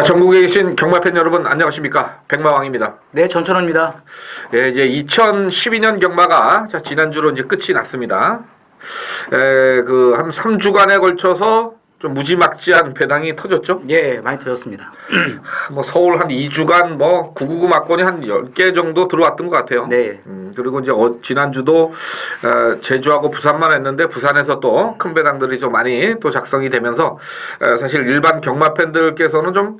자, 전국에 계신 경마팬 여러분 안녕하십니까? 백마왕입니다. 네, 전천호입니다. 예, 이제 2012년 경마가 지난주로 이제 끝이 났습니다. 한 3주간에 걸쳐서 좀 무지막지한 배당이 터졌죠? 예, 많이 터졌습니다. 뭐 서울 한 2주간 뭐 999 막건이 한 10개 정도 들어왔던 것 같아요. 네. 그리고 이제 지난주도 제주하고 부산만 했는데 부산에서 또 큰 배당들이 좀 많이 또 작성이 되면서 사실 일반 경마 팬들께서는 좀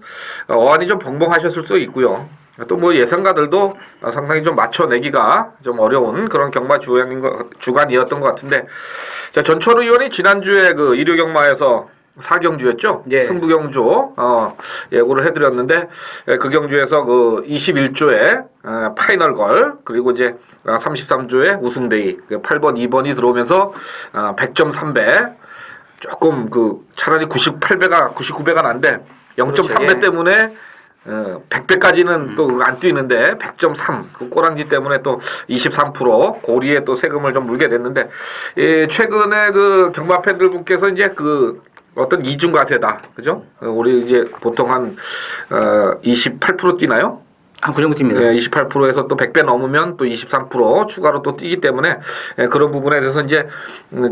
어안이 좀 벙벙하셨을 수 있고요. 또 뭐 예상가들도 상당히 좀 맞춰내기가 좀 어려운 그런 경마 주간이었던 것 같은데, 자, 전천후 의원이 지난주에 그 일요 경마에서 4경주였죠? 예. 승부경주 예고를 해드렸는데, 그 경주에서 그 21조에 파이널 걸, 그리고 이제 33조에 우승대위 8번 2번이 들어오면서 100점 3배, 조금 그 차라리 99배가 난데 0.3배 그렇죠. 예. 때문에 100배까지는 또 안 뛰는데 100.3 그 꼬랑지 때문에 또 23% 고리에 또 세금을 좀 물게 됐는데, 최근에 그 경마 팬들 분께서 이제 그 어떤 이중과세다, 그죠? 우리 이제 보통 한 28% 뛰나요? 그 정도 뜁니다. 28%에서 또 100배 넘으면 또 23% 추가로 또 뛰기 때문에 그런 부분에 대해서 이제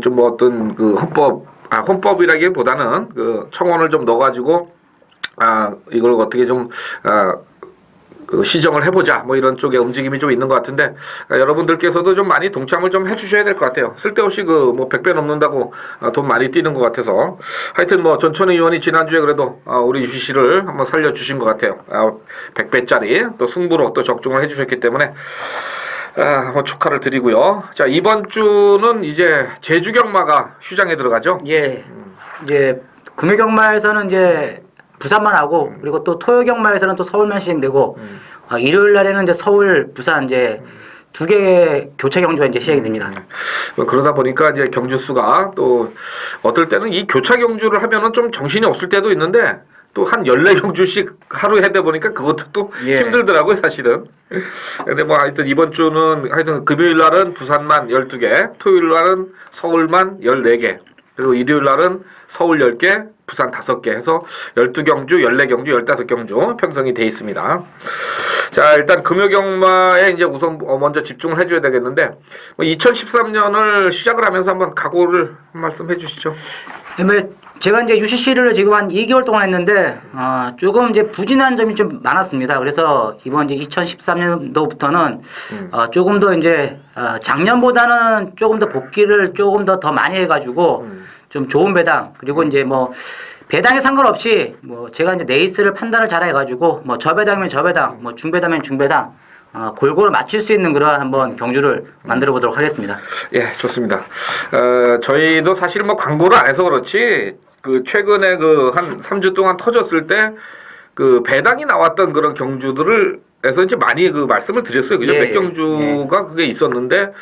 좀 뭐 어떤 그 헌법이라기보다는 그 청원을 좀 넣어가지고 이걸 어떻게 좀 그 시정을 해보자, 뭐 이런 쪽에 움직임이 좀 있는 것 같은데, 여러분들께서도 좀 많이 동참을 좀 해주셔야 될 것 같아요. 쓸데없이 그 뭐 100배 넘는다고 돈 많이 뛰는 것 같아서. 하여튼 뭐 전천후 의원이 지난주에 그래도 우리 유시 씨를 한번 살려주신 것 같아요. 100배짜리 또 승부로 또 적중을 해주셨기 때문에 한번 축하를 드리고요. 자, 이번 주는 이제 제주 경마가 휴장에 들어가죠. 예. 이제 금요 경마에서는 이제 부산만 하고, 그리고 또 토요 경마에서는 또 서울만 시행되고, 일요일 날에는 이제 서울, 부산 이제 두 개의 교차 경주가 이제 시작이 됩니다. 그러다 보니까 이제 경주 수가 또 어떨 때는 이 교차 경주를 하면은 좀 정신이 없을 때도 있는데, 또 한 14경주씩 하루 해다 보니까 그것도 또 힘들더라고요, 사실은. 근데 뭐 하여튼 이번 주는 하여튼 금요일 날은 부산만 12개, 토요일 날은 서울만 14개, 그리고 일요일 날은 서울 10개, 부산 5개 해서 12경주, 14경주, 15경주 편성이 돼 있습니다. 자, 일단 금요경마에 이제 우선 먼저 집중을 해줘야 되겠는데, 2013년을 시작을 하면서 한번 각오를 한 말씀 해주시죠. 제가 이제 UCC를 지금 한 2개월 동안 했는데, 조금 이제 부진한 점이 좀 많았습니다. 그래서 이번 이제 2013년도부터는 조금 더 이제 작년보다는 조금 더 복귀를 조금 더 많이 해가지고 좀 좋은 배당, 그리고 이제 뭐 배당에 상관없이 뭐 제가 이제 네이스를 판단을 잘 해가지고 뭐 저배당이면 저배당, 뭐 중배당이면 중배당, 골고루 맞출 수 있는 그런 한번 경주를 만들어 보도록 하겠습니다. 예, 좋습니다. 저희도 사실 뭐 광고를 안 해서 그렇지, 그 최근에 그 한 3주 동안 터졌을 때 그 배당이 나왔던 그런 경주들을 에서 이제 많이 그 말씀을 드렸어요. 그죠? 몇 경주가 그게 있었는데,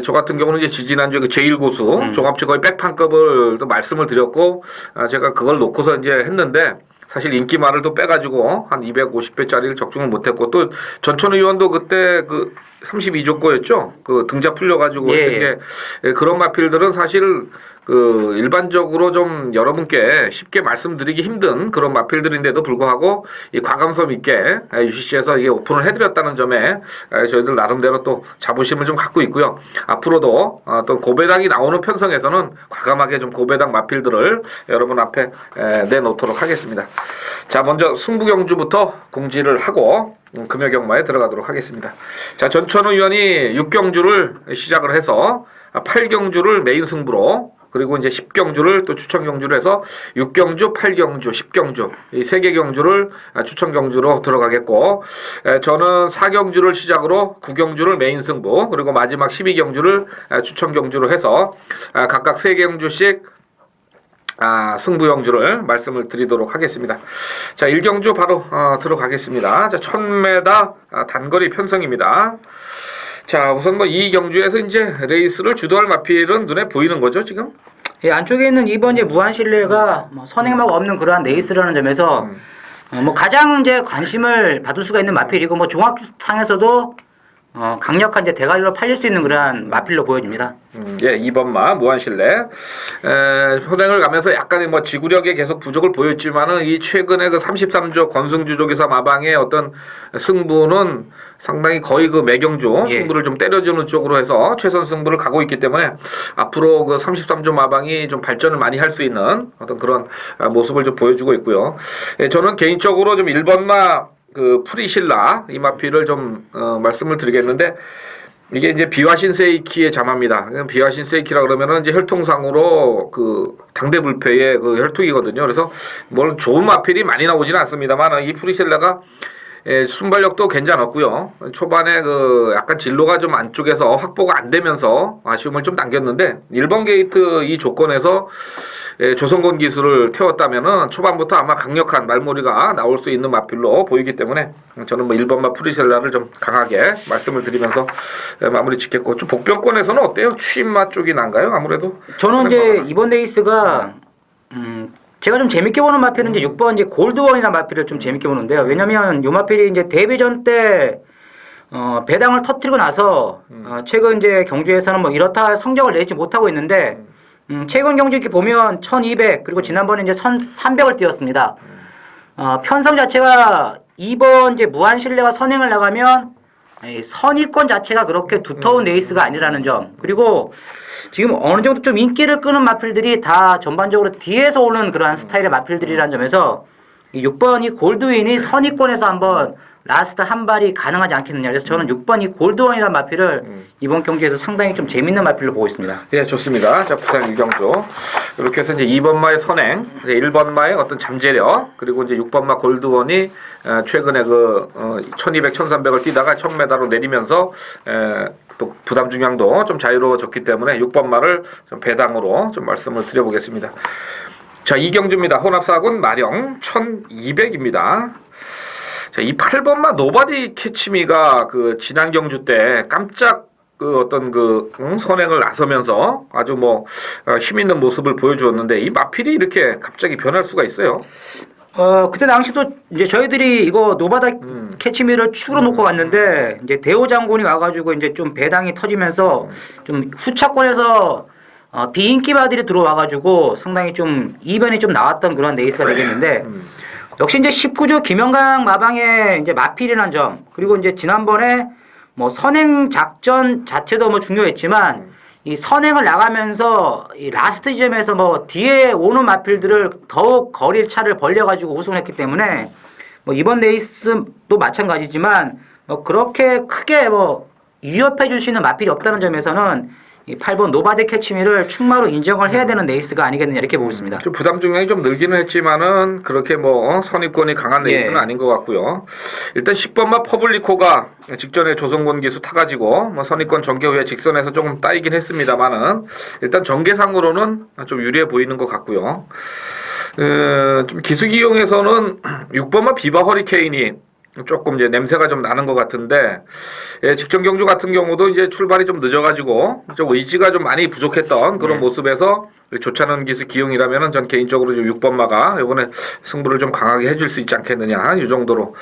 저 같은 경우는 이제 지난주에 그 제1고수 종합치 거의 백판급을 또 말씀을 드렸고, 제가 그걸 놓고서 이제 했는데, 사실 인기말을 또 빼가지고 한 250배짜리를 적중을 못했고, 또 전천 의원도 그때 그 32조 거였죠? 그 등자 풀려가지고 했던 게, 그런 마필들은 사실 그 일반적으로 좀 여러분께 쉽게 말씀드리기 힘든 그런 마필들인데도 불구하고 이 과감성 있게 UCC에서 이게 오픈을 해드렸다는 점에 저희들 나름대로 또 자부심을 좀 갖고 있고요. 앞으로도 또 고배당이 나오는 편성에서는 과감하게 좀 고배당 마필들을 여러분 앞에 내놓도록 하겠습니다. 자, 먼저 승부경주부터 공지를 하고 금요경마에 들어가도록 하겠습니다. 자, 전천후 의원이 6경주를 시작을 해서 8경주를 메인 승부로, 그리고 이제 10경주를 또 추천 경주로 해서 6경주, 8경주, 10경주 이 3개 경주를 추천 경주로 들어가겠고, 저는 4경주를 시작으로 9경주를 메인 승부, 그리고 마지막 12경주를 추천 경주로 해서 각각 3경주씩 승부 경주를 말씀을 드리도록 하겠습니다. 자, 1경주 바로 들어가겠습니다. 자, 1000m 단거리 편성입니다. 자, 우선 뭐 이 경주에서 이제 레이스를 주도할 마필은 눈에 보이는 거죠, 지금? 예, 안쪽에 있는 2번 이제 무한실내가 뭐 선행마가 없는 그러한 레이스라는 점에서 뭐 가장 이제 관심을 받을 수가 있는 마필이고, 뭐 종합상에서도 강력한 이제 대가리로 팔릴 수 있는 그러한 마필로 보여집니다. 예, 2번마 무한실내 현행을 가면서 약간의 뭐 지구력에 계속 부족을 보였지만은 이 최근에 그 33조 권승주조기사 마방의 어떤 승부는 상당히 거의 그 매경주 예. 승부를 좀 때려주는 쪽으로 해서 최선 승부를 가고 있기 때문에 앞으로 그 33조 마방이 좀 발전을 많이 할 수 있는 어떤 그런 모습을 좀 보여주고 있고요. 예, 저는 개인적으로 좀 1번마 그 프리실라 이 마필을 좀 말씀을 드리겠는데 이게 이제 비화신세이키의 자마입니다. 비화신세이키라 그러면은 이제 혈통상으로 그 당대불패의 그 혈통이거든요. 그래서 뭘 좋은 마필이 많이 나오지는 않습니다만 이 프리실라가 순발력도 괜찮았고요. 초반에 그 약간 진로가 좀 안쪽에서 확보가 안 되면서 아쉬움을 좀 남겼는데 1번 게이트 이 조건에서 조선권 기술을 태웠다면은 초반부터 아마 강력한 말머리가 나올 수 있는 마필로 보이기 때문에 저는 뭐 1번마 프리셀라를 좀 강하게 말씀을 드리면서 마무리 짓겠고 좀 복병권에서는 어때요? 취임마 쪽이 난가요? 아무래도 저는 이제 이번 레이스가 제가 좀 재밌게 보는 마필은 이제 6번 이제 골드원이라는 마필을 좀 재밌게 보는데요. 왜냐면 요 마필이 이제 데뷔전 때 배당을 터뜨리고 나서 최근 이제 경주에서는 뭐 이렇다 성적을 내지 못하고 있는데 최근 경주 이렇게 보면 1200 그리고 지난번에 이제 1300을 뛰었습니다. 편성 자체가 2번 이제 무한실내와 선행을 나가면 선의권 자체가 그렇게 두터운 레이스가 아니라는 점. 그리고 지금 어느 정도 좀 인기를 끄는 마필들이 다 전반적으로 뒤에서 오는 그러한 스타일의 마필들이라는 점에서 이 6번이 골드윈이 선의권에서 한번 라스트 한 발이 가능하지 않겠느냐. 그래서 저는 6번이 골드원이라는 마필을 이번 경기에서 상당히 좀 재밌는 마필로 보고 있습니다. 예, 좋습니다. 자, 부산 유경주. 이렇게 해서 이제 2번마의 선행, 1번마의 어떤 잠재력, 그리고 이제 6번마 골드원이 최근에 그 1200, 1300을 뛰다가 1000m로 내리면서 또 부담 중량도 좀 자유로워졌기 때문에 6번마를 좀 배당으로 좀 말씀을 드려보겠습니다. 자, 이경주입니다. 혼합사군 마령 1200입니다. 자, 이 8번마 노바디 캐치미가 그 지난 경주 때 깜짝 그 어떤 그 선행을 나서면서 아주 뭐 힘 있는 모습을 보여주었는데 이 마필이 이렇게 갑자기 변할 수가 있어요. 그때 당시도 이제 저희들이 이거 노바다 캐치미를 축으로 놓고 갔는데 이제 대호 장군이 와가지고 이제 좀 배당이 터지면서 좀 후차권에서 비인기 바들이 들어와가지고 상당히 좀 이변이 좀 나왔던 그런 레이스가 되겠는데 역시 이제 19조 김영강 마방의 이제 마필이라는 점 그리고 이제 지난번에 뭐 선행 작전 자체도 뭐 중요했지만 이 선행을 나가면서 이 라스트 지점에서 뭐 뒤에 오는 마필들을 더욱 거리 차를 벌려가지고 우승했기 때문에 뭐 이번 레이스도 마찬가지지만 뭐 그렇게 크게 뭐 위협해 줄 수 있는 마필이 없다는 점에서는 이 8번 노바디 캐치미를 충마로 인정을 해야 되는 레이스가 아니겠느냐 이렇게 보고 있습니다. 좀 부담 중량이 좀 늘기는 했지만은 그렇게 뭐 선입권이 강한 레이스는 아닌 것 같고요. 일단 10번마 퍼블리코가 직전에 조선권 기수 타가지고 뭐 선입권 전개 후에 직선에서 조금 따이긴 했습니다만은 일단 전개상으로는 좀 유리해 보이는 것 같고요. 좀 기수기용에서는 6번마 비바 허리케인이 조금 이제 냄새가 좀 나는 것 같은데 직전 경주 같은 경우도 이제 출발이 좀 늦어가지고 좀 의지가 좀 많이 부족했던 그런 모습에서 좋지 기수 기용이라면은 전 개인적으로 좀 6번마가 이번에 승부를 좀 강하게 해줄 수 있지 않겠느냐 이 정도로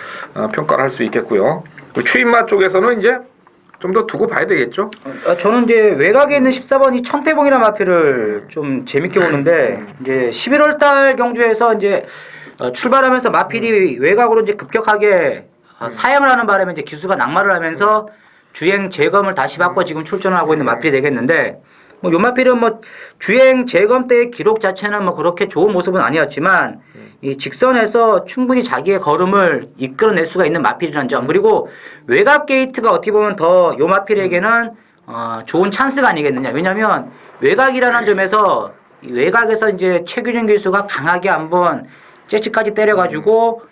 평가를 할 수 있겠고요. 추임마 쪽에서는 이제 좀 더 두고 봐야 되겠죠. 저는 이제 외곽에 있는 14번 이 천태봉이라는 마필을 좀 재밌게 보는데 이제 11월달 경주에서 이제 출발하면서 마필이 외곽으로 이제 급격하게 사양을 하는 바람에 이제 기수가 낙마를 하면서 주행 재검을 다시 바꿔 지금 출전을 하고 있는 마필이 되겠는데 뭐 요 마필은 뭐 주행 재검 때의 기록 자체는 뭐 그렇게 좋은 모습은 아니었지만 이 직선에서 충분히 자기의 걸음을 이끌어낼 수가 있는 마필이라는 점 그리고 외곽 게이트가 어떻게 보면 더 요 마필에게는 좋은 찬스가 아니겠느냐. 왜냐하면 외곽이라는 점에서 이 외곽에서 이제 최규준 기수가 강하게 한번 재치까지 때려가지고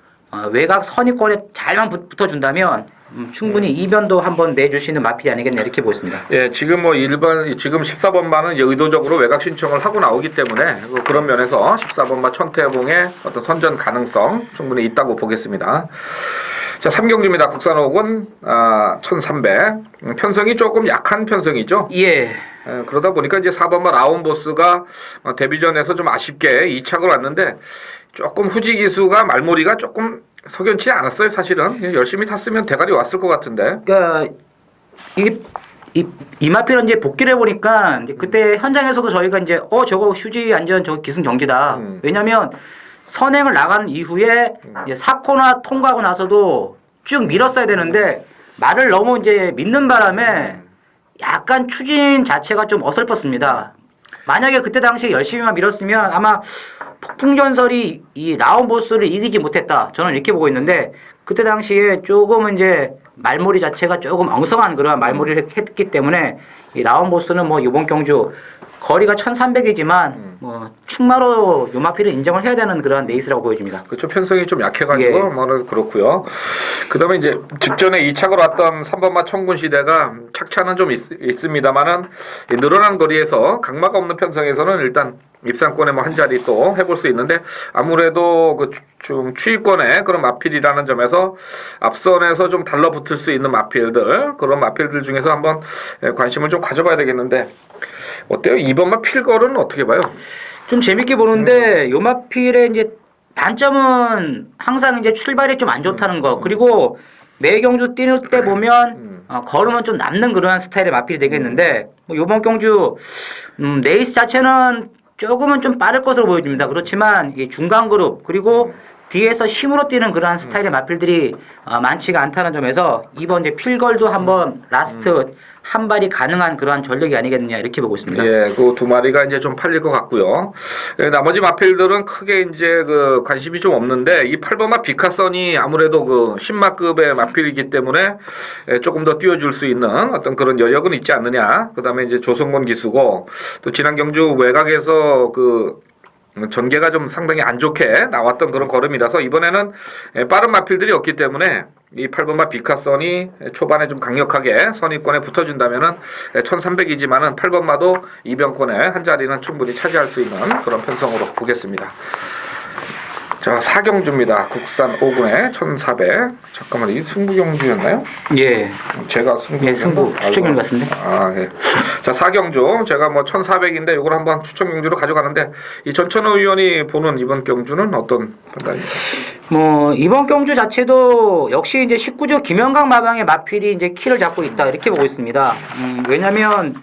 외곽 선입권에 잘만 붙어준다면 충분히 이변도 한번 내줄 수 있는 마필이 아니겠냐 이렇게 보겠습니다. 예, 지금 뭐 1번 지금 14번마는 의도적으로 외곽 신청을 하고 나오기 때문에 그런 면에서 14번마 천태봉의 어떤 선전 가능성 충분히 있다고 보겠습니다. 자, 3경주입니다. 국산옥은 1300 편성이 조금 약한 편성이죠. 예. 그러다 보니까 이제 4번마 라온보스가 데뷔전에서 좀 아쉽게 2착을 왔는데 조금 후지 기수가 말머리가 조금 석연치 않았어요. 사실은 열심히 탔으면 대가리 왔을 것 같은데. 그러니까 이게 이마필은 이제 복귀를 해보니까 이제 그때 현장에서도 저희가 이제 저거 휴지 안전 저 기승정지다. 왜냐면 선행을 나간 이후에 이제 4코너 통과하고 나서도 쭉 밀었어야 되는데 말을 너무 이제 믿는 바람에 약간 추진 자체가 좀 어설펐습니다. 만약에 그때 당시에 열심히만 밀었으면 아마 폭풍전설이 이 라온보스를 이기지 못했다. 저는 이렇게 보고 있는데 그때 당시에 조금은 이제 말몰이 자체가 조금 엉성한 그런 말몰이를 했기 때문에 이 라온보스는 뭐 이번 경주 거리가 1300이지만 뭐 충마로 요마피를 인정을 해야 되는 그런 레이스라고 보여집니다. 그렇죠. 편성이 좀 약해가지고 예. 뭐 그렇고요. 그다음에 이제 직전에 2착으로 왔던 3번마 청군 시대가 착차는 좀 있습니다만은 늘어난 거리에서 강마가 없는 편성에서는 일단 입상권에 뭐 한 자리 또 해볼 수 있는데 아무래도 그 좀 추위권의 그런 마필이라는 점에서 앞선에서 좀 달라붙을 수 있는 마필들 그런 마필들 중에서 한번 관심을 좀 가져봐야 되겠는데 어때요? 2번마 필걸은 어떻게 봐요? 좀 재밌게 보는데 요마필의 이제 단점은 항상 이제 출발이 좀 안 좋다는 거. 그리고 매 경주 뛰는 때 보면 걸음은 좀 남는 그러한 스타일의 마필이 되겠는데 뭐 요번 경주 레이스 자체는 조금은 좀 빠를 것으로 보여집니다. 그렇지만 이 중간 그룹 그리고 뒤에서 힘으로 뛰는 그러한 스타일의 마필들이 많지가 않다는 점에서 이번 이제 필걸도 한번 라스트 한 발이 가능한 그러한 전력이 아니겠느냐 이렇게 보고 있습니다. 예, 그 두 마리가 이제 좀 팔릴 것 같고요. 나머지 마필들은 크게 이제 그 관심이 좀 없는데 이 8번마 비카선이 아무래도 그 10마급의 마필이기 때문에 조금 더 띄워줄 수 있는 어떤 그런 여력은 있지 않느냐. 그다음에 이제 조성곤 기수고 또 지난 경주 외곽에서 그 전개가 좀 상당히 안 좋게 나왔던 그런 걸음이라서 이번에는 빠른 마필들이 없기 때문에 이 8번마 비카선이 초반에 좀 강력하게 선입권에 붙어준다면은 1300이지만은 8번마도 이변권에 한 자리는 충분히 차지할 수 있는 그런 편성으로 보겠습니다. 자, 사경주입니다. 국산 5군에 1400. 잠깐만, 이 승부경주였나요? 예. 제가 승부. 예, 승부 추천경 같은데. 아, 예. 자, 사경주. 제가 뭐 1400인데 이걸 한번 추천경주로 가져가는데 이 전천후 의원이 보는 이번 경주는 어떤 판단입니까? 뭐 이번 경주 자체도 역시 이제 19조 김영강 마방의 마필이 이제 키를 잡고 있다 이렇게 보고 있습니다. 왜냐면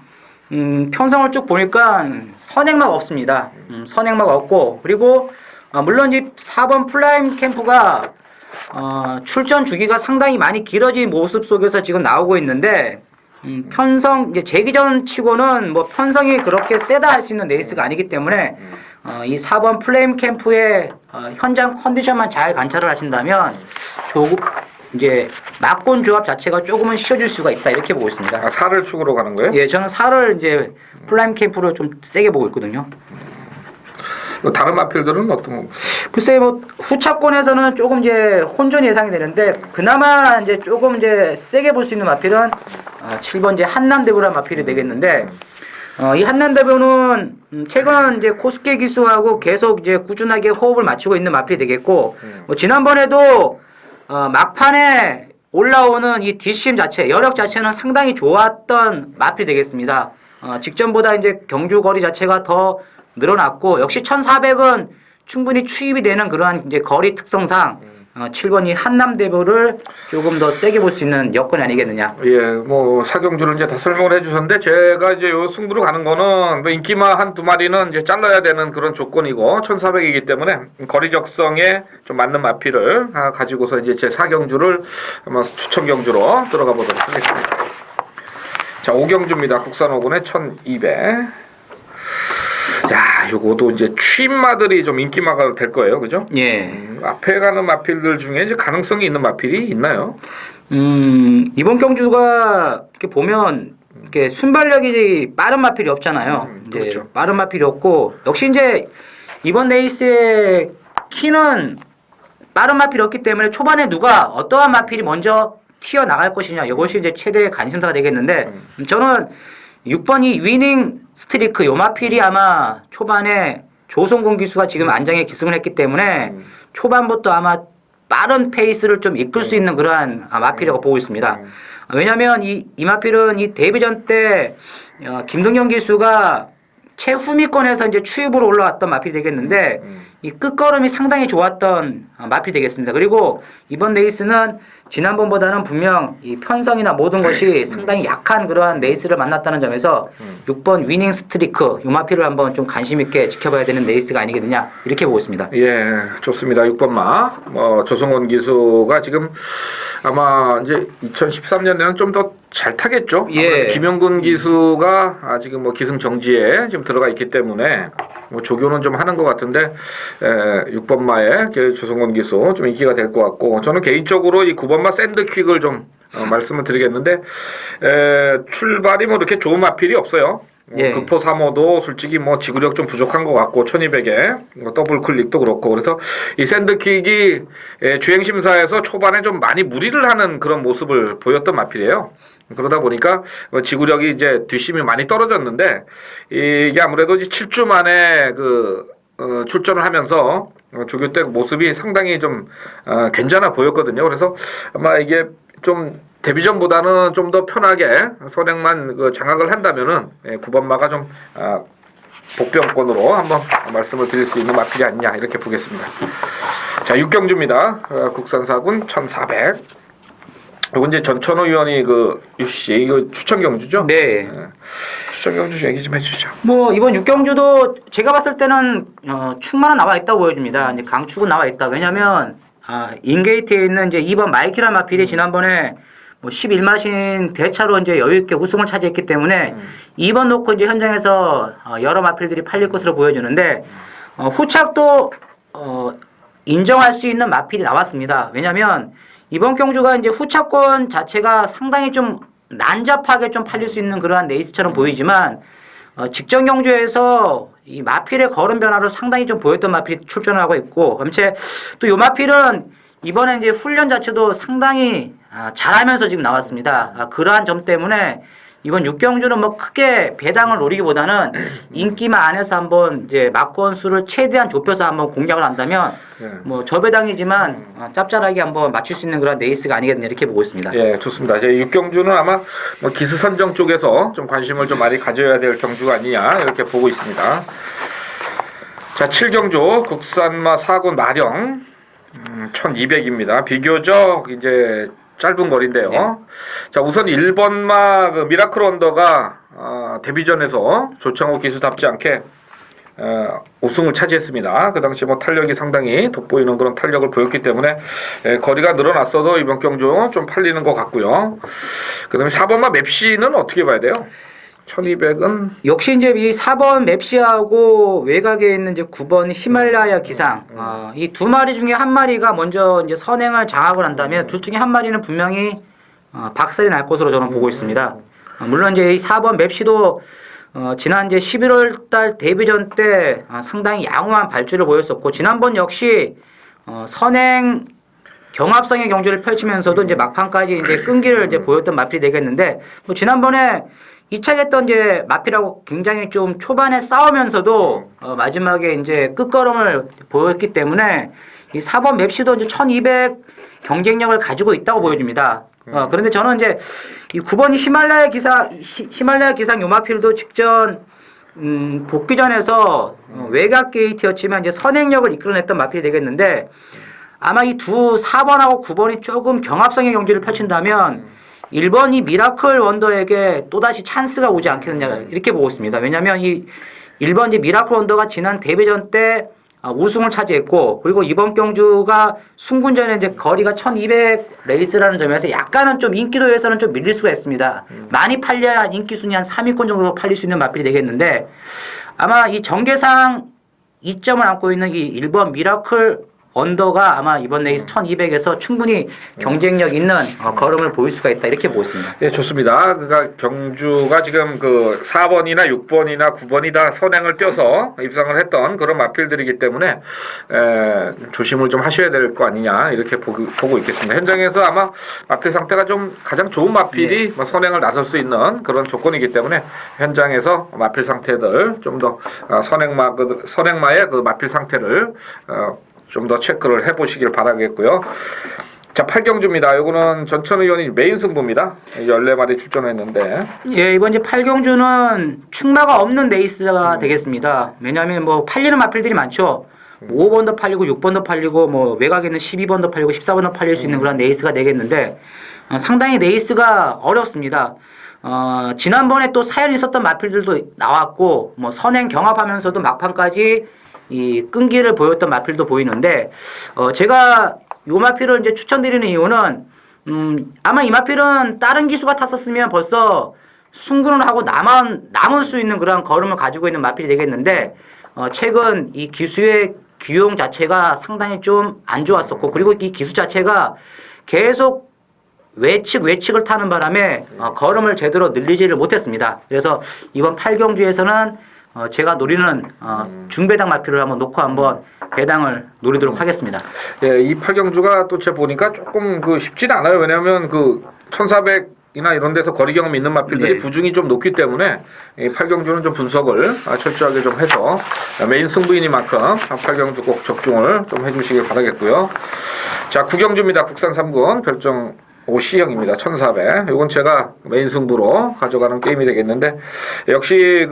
편성을 쭉 보니까 선행막 없습니다. 선행막 없고 그리고 물론 이 4번 플라임 캠프가 출전 주기가 상당히 많이 길어진 모습 속에서 지금 나오고 있는데 편성 이제 재기전 치고는 뭐 편성이 그렇게 세다 할 수 있는 레이스가 아니기 때문에 이 4번 플레임 캠프의 현장 컨디션만 잘 관찰을 하신다면 조금 이제 막곤 조합 자체가 조금은 쉬워질 수가 있다 이렇게 보고 있습니다. 아, 4를 축으로 가는 거예요? 예, 저는 4를 이제 플라임 캠프로 좀 세게 보고 있거든요. 다른 마필들은 어떤? 글쎄 뭐 후차권에서는 조금 이제 혼전 예상이 되는데 그나마 이제 조금 이제 세게 볼 수 있는 마필은 7번 이제 한남대부란 마필이 되겠는데 이 한남대부는 최근 이제 코스케 기수하고 계속 이제 꾸준하게 호흡을 맞추고 있는 마필이 되겠고 뭐 지난번에도 막판에 올라오는 이 뒷심 자체 여력 자체는 상당히 좋았던 마필이 되겠습니다. 직전보다 이제 경주 거리 자체가 더 늘어났고 역시 1400은 충분히 추입이 되는 그러한 이제 거리 특성상 7번이 한남대부를 조금 더 세게 볼 수 있는 여건이 아니겠느냐. 예, 뭐 사경주를 이제 다 설명을 해주셨는데 제가 이제 요 승부로 가는 거는 뭐 인기마 한두 마리는 이제 잘라야 되는 그런 조건이고 1400이기 때문에 거리 적성에 좀 맞는 마필을 가지고서 이제 제 사경주를 아마 추천 경주로 들어가 보도록 하겠습니다. 자, 5경주입니다. 국산 5군에 1200. 야, 요거도 이제 취임마들이 좀 인기마가 될 거예요, 그죠? 예. 앞에 가는 마필들 중에 이제 가능성이 있는 마필이 있나요? 이번 경주가 이렇게 보면 이렇게 순발력이 빠른 마필이 없잖아요. 이제 그렇죠. 빠른 마필이 없고 역시 이제 이번 레이스의 키는 빠른 마필이 없기 때문에 초반에 누가 어떠한 마필이 먼저 튀어 나갈 것이냐 이것이 이제 최대의 관심사가 되겠는데 저는 6번이 위닝 스트리크 요 마필이 아마 초반에 조성곤 기수가 지금 안장에 기승을 했기 때문에 초반부터 아마 빠른 페이스를 좀 이끌 수 있는 그러한 마필이라고 보고 있습니다. 왜냐하면 이 마필은 이 데뷔전 때 김동현 기수가 최후미권에서 이제 추입으로 올라왔던 마필이 되겠는데 이 끝걸음이 상당히 좋았던 마필이 되겠습니다. 그리고 이번 레이스는 지난번보다는 분명 이 편성이나 모든 것이 상당히 약한 그러한 레이스를 만났다는 점에서 6번 위닝 스트리크 이 마필을 한번 좀 관심 있게 지켜봐야 되는 레이스가 아니겠느냐 이렇게 보고 있습니다. 예, 좋습니다. 6번 마. 조성원 기수가 지금 아마 이제 2013년에는 좀 더 잘 타겠죠. 예. 김영근 기수가 지금 뭐 기승 정지에 지금 들어가 있기 때문에 뭐 조교는 좀 하는 것 같은데 6번 마의 조성원 기수 좀 인기가 될 것 같고 저는 개인적으로 이 9번 마 샌드퀵을 좀 말씀을 드리겠는데 출발이 뭐 이렇게 좋은 마필이 없어요. 예. 급포 3호도 솔직히 뭐 지구력 좀 부족한 것 같고 1200에 더블 클릭도 그렇고 그래서 이 샌드킥이 주행 심사에서 초반에 좀 많이 무리를 하는 그런 모습을 보였던 마필이에요. 그러다 보니까 지구력이 이제 뒷심이 많이 떨어졌는데 이게 아무래도 이제 7주 만에 출전을 하면서 조교 때 모습이 상당히 좀 괜찮아 보였거든요. 그래서 아마 이게 좀 데뷔전보다는 좀 더 편하게 선행만 장악을 한다면은 9번 마가 좀 복병권으로 한번 말씀을 드릴 수 있는 마필이 아니냐 이렇게 보겠습니다. 자 6경주입니다. 국산사군 1400. 이건 이제 전천호 위원이 UCC 이거 추천 경주죠? 네. 추천 경주 얘기 좀 해주죠. 뭐 이번 6경주도 제가 봤을 때는 축만은 나와 있다고 보여집니다. 이제 강축은 나와 있다. 왜냐면 인게이트에 있는 이제 2번 마이키라 마필이 지난번에 뭐 11마신 대차로 이제 여유 있게 우승을 차지했기 때문에 2번 놓고 이제 현장에서 여러 마필들이 팔릴 것으로 보여주는데 후착도 인정할 수 있는 마필이 나왔습니다. 왜냐면 이번 경주가 이제 후차권 자체가 상당히 좀 난잡하게 좀 팔릴 수 있는 그러한 레이스처럼 보이지만 직전 경주에서 이 마필의 걸음 변화를 상당히 좀 보였던 마필이 출전하고 있고, 그렇지 또 이 마필은 이번에 이제 훈련 자체도 상당히 잘하면서 지금 나왔습니다. 그러한 점 때문에 이번 6경주는 뭐 크게 배당을 노리기보다는 인기만 안에서 한번 이제 막권 수를 최대한 좁혀서 한번 공략을 한다면 뭐 저배당이지만 짭짤하게 한번 맞출 수 있는 그런 레이스가 아니겠느냐 이렇게 보고 있습니다. 예, 좋습니다. 이제 6경주는 아마 뭐 기수 선정 쪽에서 좀 관심을 좀 많이 가져야 될 경주가 아니냐 이렇게 보고 있습니다. 자, 7경주 국산마 4군 마령 1200입니다. 비교적 이제 짧은 거리인데요. 네. 자, 우선 1번마 미라클 언더가 데뷔전에서 조창호 기수답지 않게 우승을 차지했습니다. 그 당시 뭐 탄력이 상당히 돋보이는 그런 탄력을 보였기 때문에 거리가 늘어났어도 이번 경주 좀 팔리는 것 같고요. 그다음에 4번마 맵시는 어떻게 봐야 돼요? 1200은 역시 이제 이 4번 맵시하고 외곽에 있는 이제 9번 히말라야 기상 이 두 마리 중에 한 마리가 먼저 이제 선행을 장악을 한다면 둘 중에 한 마리는 분명히 박살이 날 것으로 저는 보고 있습니다. 물론 이제 이 4번 맵시도 지난 이제 11월 달 데뷔전 때 상당히 양호한 발주를 보였었고 지난번 역시 선행 경합성의 경주를 펼치면서도 이제 막판까지 이제 끈기를 이제 보였던 마필이 되겠는데 뭐 지난번에 이차했던 이제 마필하고 굉장히 좀 초반에 싸우면서도 마지막에 이제 끝걸음을 보였기 때문에 이 4번 맵시도 이제 1200 경쟁력을 가지고 있다고 보여집니다. 그런데 저는 이제 이 9번이 히말라야 기상 요 마필도 직전 복귀전에서 외곽 게이트였지만 이제 선행력을 이끌어냈던 마필이 되겠는데 아마 이 두 4번하고 9번이 조금 경합성의 경기를 펼친다면 1번이 미라클 원더에게 또다시 찬스가 오지 않겠느냐 이렇게 보고 있습니다. 왜냐하면 이 1번 이제 미라클 원더가 지난 데뷔전 때 우승을 차지했고 그리고 이번 경주가 순군전에 이제 거리가 1200 레이스라는 점에서 약간은 좀 인기도에서는 좀 밀릴 수가 있습니다. 많이 팔려야 인기 순위 한 3위권 정도 팔릴 수 있는 마필이 되겠는데 아마 이 전개상 2점을 안고 있는 이 1번 미라클 언더가 아마 이번 레이스 1200에서 충분히 경쟁력 있는 걸음을 보일 수가 있다 이렇게 보고 있습니다. 예, 좋습니다. 그러니까 경주가 지금 4번이나 6번이나 9번이 다 선행을 띄어서 입상을 했던 그런 마필들이기 때문에 조심을 좀 하셔야 될 거 아니냐 이렇게 보고 있겠습니다. 현장에서 아마 마필 상태가 좀 가장 좋은 마필이 선행을 나설 수 있는 그런 조건이기 때문에 현장에서 마필 상태들 좀 더 선행마의 그 마필 상태를 좀 더 체크를 해보시길 바라겠고요. 자, 8경주입니다. 이거는 전천 의원이 메인 승부입니다. 14마리 출전했는데. 예, 이번 이제 8경주는 축마가 없는 레이스가 되겠습니다. 왜냐하면 뭐 팔리는 마필들이 많죠. 5번도 팔리고 6번도 팔리고 뭐 외곽에는 12번도 팔리고 14번도 팔릴 수 있는 그런 레이스가 되겠는데 상당히 레이스가 어렵습니다. 지난번에 또 사연이 있었던 마필들도 나왔고 뭐 선행 경합하면서도 막판까지 이 끈기를 보였던 마필도 보이는데 제가 요 마필을 이제 추천드리는 이유는 아마 이 마필은 다른 기수가 탔었으면 벌써 승부를 하고 남을 수 있는 그런 걸음을 가지고 있는 마필이 되겠는데 최근 이 기수의 기용 자체가 상당히 좀 안 좋았었고 그리고 이 기수 자체가 계속 외측을 타는 바람에 걸음을 제대로 늘리지를 못했습니다. 그래서 이번 8경주에서는 제가 노리는 중배당 마필을 한번 놓고 한번 배당을 노리도록 하겠습니다. 예, 이 8경주가 또 제가 보니까 조금 쉽지는 않아요. 왜냐하면 1400이나 이런 데서 거리 경험이 있는 마필들이 네. 부중이 좀 높기 때문에 이 8경주는 좀 분석을 철저하게 좀 해서 메인 승부이니만큼 8경주 꼭 적중을 좀 해주시길 바라겠고요. 자, 9경주입니다. 국산 3군 별정 OC형입니다. 1400. 이건 제가 메인 승부로 가져가는 게임이 되겠는데 역시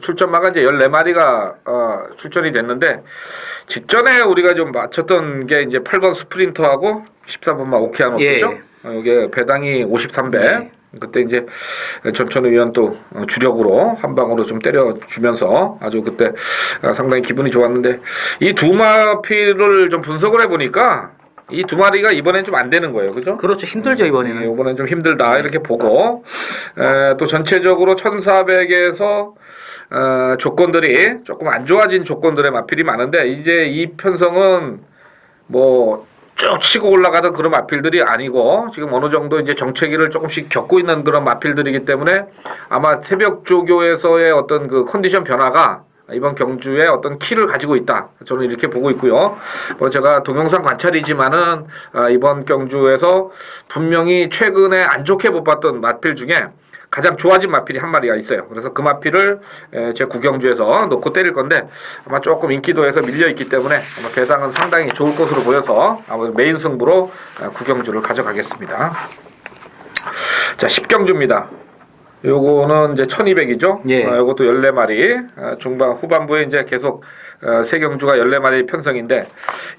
출전마가 이제 14마리가 출전이 됐는데 직전에 우리가 좀 맞췄던 게 이제 8번 스프린터하고 14번마 오케아노스죠. 이게 배당이 53배. 네. 그때 이제 전천후 위원 또 주력으로 한 방으로 좀 때려주면서 아주 그때 상당히 기분이 좋았는데 이 두 마필을 좀 분석을 해보니까 이 두 마리가 이번엔 좀 안 되는 거예요. 그죠? 그렇죠. 힘들죠, 이번에는. 이번엔 좀 힘들다 이렇게 보고 또 전체적으로 1400에서 조건들이 조금 안 좋아진 조건들의 마필이 많은데 이제 이 편성은 뭐 쭉 치고 올라가던 그런 마필들이 아니고 지금 어느 정도 이제 정체기를 조금씩 겪고 있는 그런 마필들이기 때문에 아마 새벽 조교에서의 어떤 컨디션 변화가 이번 경주에 어떤 키를 가지고 있다. 저는 이렇게 보고 있고요. 제가 동영상 관찰이지만은 이번 경주에서 분명히 최근에 안 좋게 못 봤던 마필 중에 가장 좋아진 마필이 한 마리가 있어요. 그래서 그 마필을 제 9경주에서 놓고 때릴 건데 아마 조금 인기도에서 밀려있기 때문에 아마 배당은 상당히 좋을 것으로 보여서 아마 메인 승부로 9경주를 가져가겠습니다. 자, 10경주입니다. 요거는 이제 1200이죠. 예. 요것도 14마리. 중반 후반부에 이제 계속 세 경주가 14마리 편성인데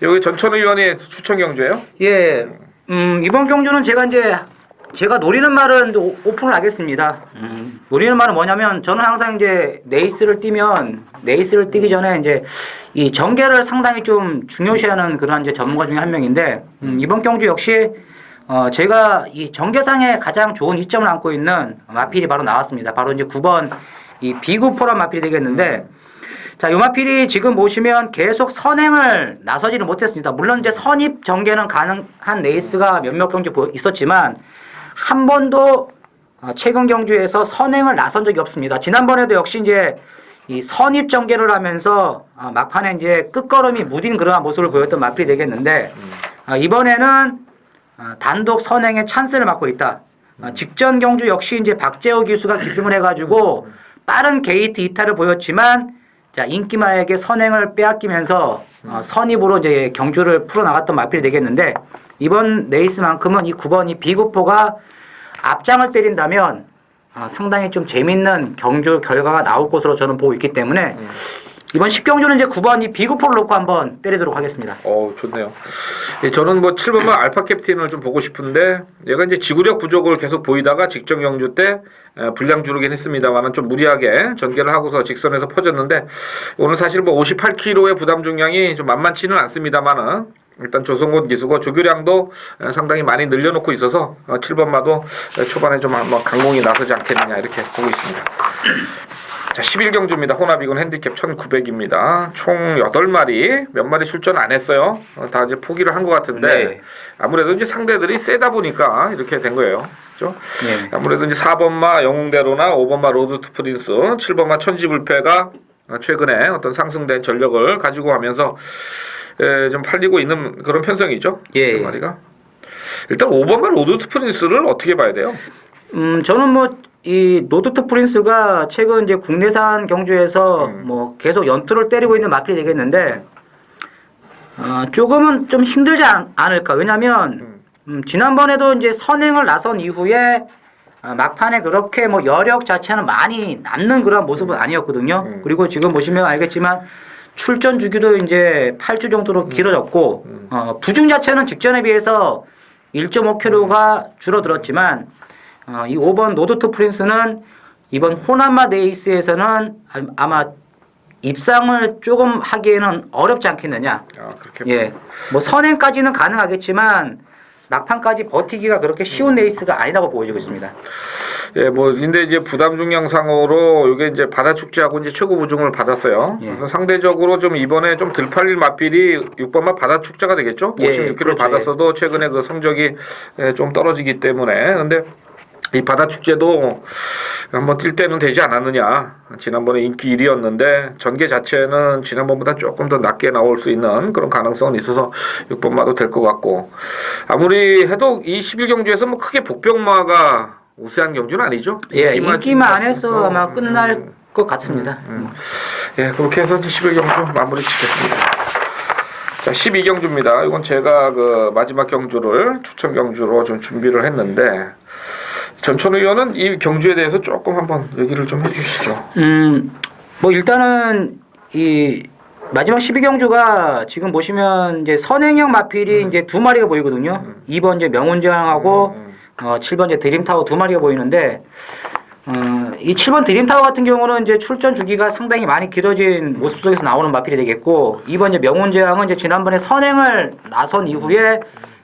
여기 전천후 위원이 추천 경주예요? 예. 이번 경주는 제가 노리는 말은 오픈을 하겠습니다. 노리는 말은 뭐냐면 저는 항상 이제 네이스를 뛰기 전에 이제 이 전개를 상당히 좀 중요시하는 그런 이제 전문가 중에 한 명인데 이번 경주 역시 제가 이 전개상에 가장 좋은 이점을 안고 있는 마필이 바로 나왔습니다. 바로 이제 9번 이 비구포란 마필이 되겠는데 자, 요 마필이 지금 보시면 계속 선행을 나서지를 못했습니다. 물론 이제 선입 전개는 가능한 레이스가 몇몇 경주 있었지만 한 번도 최근 경주에서 선행을 나선 적이 없습니다. 지난번에도 역시 이제 이 선입 전개를 하면서 막판에 이제 끝걸음이 무딘 그러한 모습을 보였던 마필이 되겠는데 이번에는 단독 선행의 찬스를 맡고 있다. 직전 경주 역시 이제 박재호 기수가 기승을 해가지고 빠른 게이트 이탈을 보였지만 자, 인기마에게 선행을 빼앗기면서 선입으로 이제 경주를 풀어나갔던 마필이 되겠는데 이번 레이스만큼은 이 9번 이 비구포가 앞장을 때린다면 상당히 좀 재밌는 경주 결과가 나올 것으로 저는 보고 있기 때문에 이번 10경주는 이제 9번 이 비구포를 놓고 한번 때리도록 하겠습니다. 좋네요. 저는 뭐 7번만 알파 캡틴을 좀 보고 싶은데 얘가 이제 지구력 부족을 계속 보이다가 직전 경주 때 분량 주르긴 했습니다만은 좀 무리하게 전개를 하고서 직선에서 퍼졌는데 오늘 사실 뭐 58kg의 부담 중량이 좀 만만치는 않습니다만은 일단 조성곤 기수고 조교량도 상당히 많이 늘려놓고 있어서 7번마도 초반에 좀 한번 강공이 나서지 않겠느냐 이렇게 보고 있습니다. 자, 11경주입니다. 혼합이군 핸디캡 1900입니다. 총 8마리, 몇 마리 출전 안 했어요. 다 이제 포기를 한 것 같은데, 네. 아무래도 이제 상대들이 세다 보니까 이렇게 된 거예요. 그죠? 네. 아무래도 이제 4번마 영웅대로나 5번마 로드 투 프린스, 7번마 천지불패가 최근에 어떤 상승된 전력을 가지고 가면서 좀 팔리고 있는 그런 편성이죠. 예. 마리가. 일단 5번마 로드 투 프린스를 어떻게 봐야 돼요? 저는 뭐 이 노드트 프린스가 최근 이제 국내산 경주에서 뭐 계속 연투를 때리고 있는 마필이 되겠는데 조금은 좀 힘들지 않을까. 왜냐면 지난번에도 이제 선행을 나선 이후에 막판에 그렇게 뭐 여력 자체는 많이 남는 그런 모습은 아니었거든요. 그리고 지금 보시면 알겠지만 출전 주기도 이제 8주 정도로 길어졌고 부중 자체는 직전에 비해서 1.5kg가 줄어들었지만 이 5번 노드투 프린스는 이번 호남마 레이스에서는 아마 입상을 조금 하기에는 어렵지 않겠느냐. 그렇게. 예, 뭐 선행까지는 가능하겠지만 막판까지 버티기가 그렇게 쉬운 레이스가 아니라고 보여지고 있습니다. 예, 뭐 근데 이제 부담 중량상으로 이게 이제 바다 축제하고 이제 최고 부중을 받았어요. 예. 그래서 상대적으로 좀 이번에 좀 덜 팔릴 맛필이 6번마 바다 축제가 되겠죠. 예, 56kg를 그렇죠. 받았어도 최근에 그 성적이 좀 떨어지기 때문에. 근데 이 바다 축제도 한번 뛸 때는 되지 않았느냐. 지난번에 인기 1위였는데 전개 자체는 지난번보다 조금 더 낮게 나올 수 있는 그런 가능성은 있어서 6번마도 될 것 같고, 아무리 해도 이 11경주에서 뭐 크게 복병마가 우세한 경주는 아니죠. 예, 인기만 안에서 아마 끝날 것 같습니다. 예, 그렇게 해서 이제 11경주 마무리 짓겠습니다. 자, 12경주입니다. 이건 제가 그 마지막 경주를 추천 경주로 좀 준비를 했는데, 전천 의원은 이 경주에 대해서 조금 한번 얘기를 좀 해주시죠. 뭐 일단은 이 마지막 12경주가 지금 보시면 이제 선행형 마필이 이제 두 마리가 보이거든요. 2번 이제 명운장하고 7번 이제 드림타워 두 마리가 보이는데, 이 7번 드림타워 같은 경우는 이제 출전 주기가 상당히 많이 길어진 모습 속에서 나오는 마필이 되겠고, 2번 이제 명운장은 이제 지난번에 선행을 나선 이후에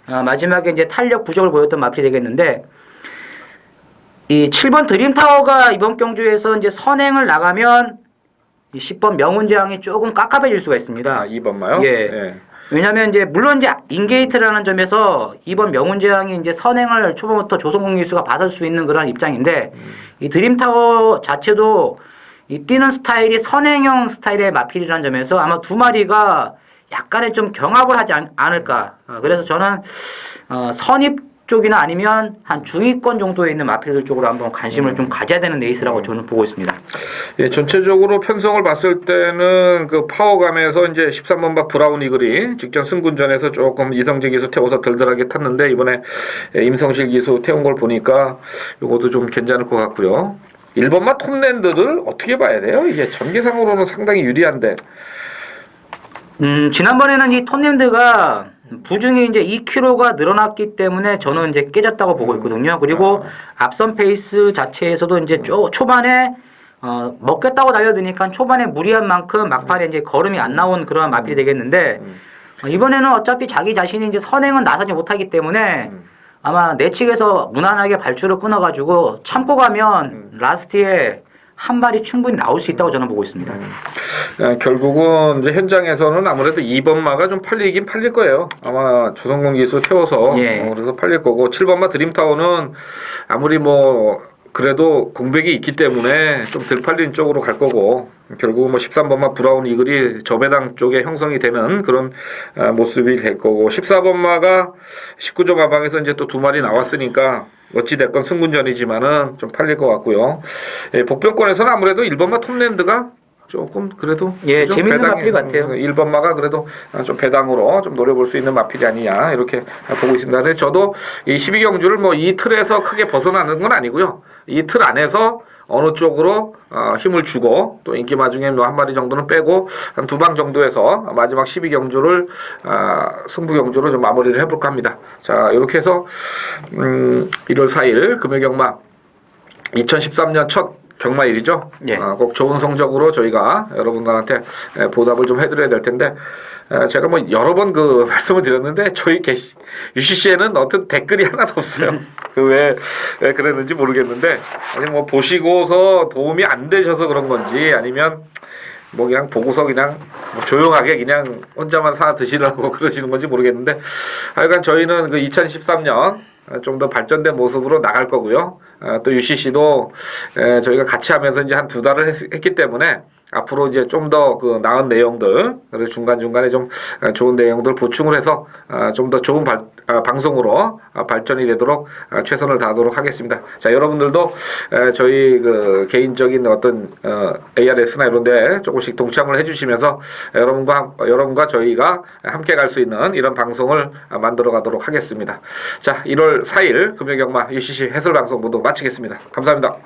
마지막에 이제 탄력 부족을 보였던 마필이 되겠는데, 이 7번 드림타워가 이번 경주에서 이제 선행을 나가면 이 10번 명운재앙이 조금 깝깝해질 수가 있습니다. 2번마요? 예. 예. 왜냐면 이제 물론 이제 인게이트라는 점에서 이번 명운재앙이 이제 선행을 초반부터 조선공기수가 받을 수 있는 그런 입장인데, 이 드림타워 자체도 이 뛰는 스타일이 선행형 스타일의 마필이라는 점에서 아마 두 마리가 약간의 좀 경합을 하지 않을까. 그래서 저는 선입 쪽이나 아니면 한 중위권 정도에 있는 마필들 쪽으로 한번 관심을 좀 가져야 되는 레이스라고 저는 보고 있습니다. 예, 전체적으로 편성을 봤을 때는 그 파워감에서 이제 13번바 브라운 이글이 직전 승군전에서 조금 이성재 기수 태워서 덜덜하게 탔는데, 이번에 임성실 기수 태운 걸 보니까 이것도 좀 괜찮을 것 같고요. 1번마 톱랜드를 어떻게 봐야 돼요? 이게 전개상으로는 상당히 유리한데. 지난번에는 이 톤랜드가 부중이 이제 2kg가 늘어났기 때문에 저는 이제 깨졌다고 보고 있거든요. 그리고 앞선 페이스 자체에서도 이제 초반에 먹겠다고 달려드니까 초반에 무리한 만큼 막판에 이제 걸음이 안 나온 그런 마필이 되겠는데, 이번에는 어차피 자기 자신이 이제 선행은 나서지 못하기 때문에 아마 내측에서 무난하게 발주를 끊어가지고 참고 가면 라스트에 한 발이 충분히 나올 수 있다고 저는 보고 있습니다. 결국은 이제 현장에서는 아무래도 2번마가 좀 팔리긴 팔릴 거예요. 아마 조성공 기수 태워서. 예. 그래서 팔릴 거고, 7번마 드림타워는 아무리 뭐 그래도 공백이 있기 때문에 좀 덜 팔린 쪽으로 갈 거고, 결국은 뭐 13번마 브라운 이글이 저배당 쪽에 형성이 되는 그런 모습이 될 거고, 14번마가 19점 하방에서 이제 또 두 마리 나왔으니까 어찌됐건 승군전이지만은 좀 팔릴 것 같고요. 예, 복병권에서는 아무래도 1번마 톱랜드가 조금 그래도 예, 좀 재밌는 배당이, 마필 같아요. 1번마가 그래도 좀 배당으로 좀 노려볼 수 있는 마필이 아니냐, 이렇게 보고 있습니다. 근데 저도 이 12경주를 뭐 이 틀에서 크게 벗어나는 건 아니고요. 이 틀 안에서 어느 쪽으로 힘을 주고, 또 인기마 중에 뭐 한 마리 정도는 빼고 한 두 방 정도에서 마지막 12경주를 승부경주로 좀 마무리를 해볼까 합니다. 자, 이렇게 해서 1월 4일 금요경마 2013년 첫 경마일이죠. 예. 꼭 좋은 성적으로 저희가 여러분들한테 보답을 좀 해드려야 될 텐데, 제가 뭐 여러 번 그 말씀을 드렸는데 저희 UCC에는 어떤 댓글이 하나도 없어요. 왜 그랬는지 모르겠는데, 아니 뭐 보시고서 도움이 안 되셔서 그런 건지, 아니면 뭐 그냥 보고서 그냥 뭐 조용하게 그냥 혼자만 사 드시려고 그러시는 건지 모르겠는데, 하여간 저희는 그 2013년 좀 더 발전된 모습으로 나갈 거고요. 또 UCC도 저희가 같이 하면서 이제 한 두 달을 했기 때문에 앞으로 이제 좀 더 그 나은 내용들, 그리고 중간중간에 좀 좋은 내용들 보충을 해서 좀 더 좋은 방송으로 발전이 되도록 최선을 다하도록 하겠습니다. 자, 여러분들도 저희 그 개인적인 어떤 ARS나 이런 데 조금씩 동참을 해주시면서 여러분과 저희가 함께 갈 수 있는 이런 방송을 만들어 가도록 하겠습니다. 자, 1월 4일 금요경마 UCC 해설방송 모두 마치겠습니다. 감사합니다.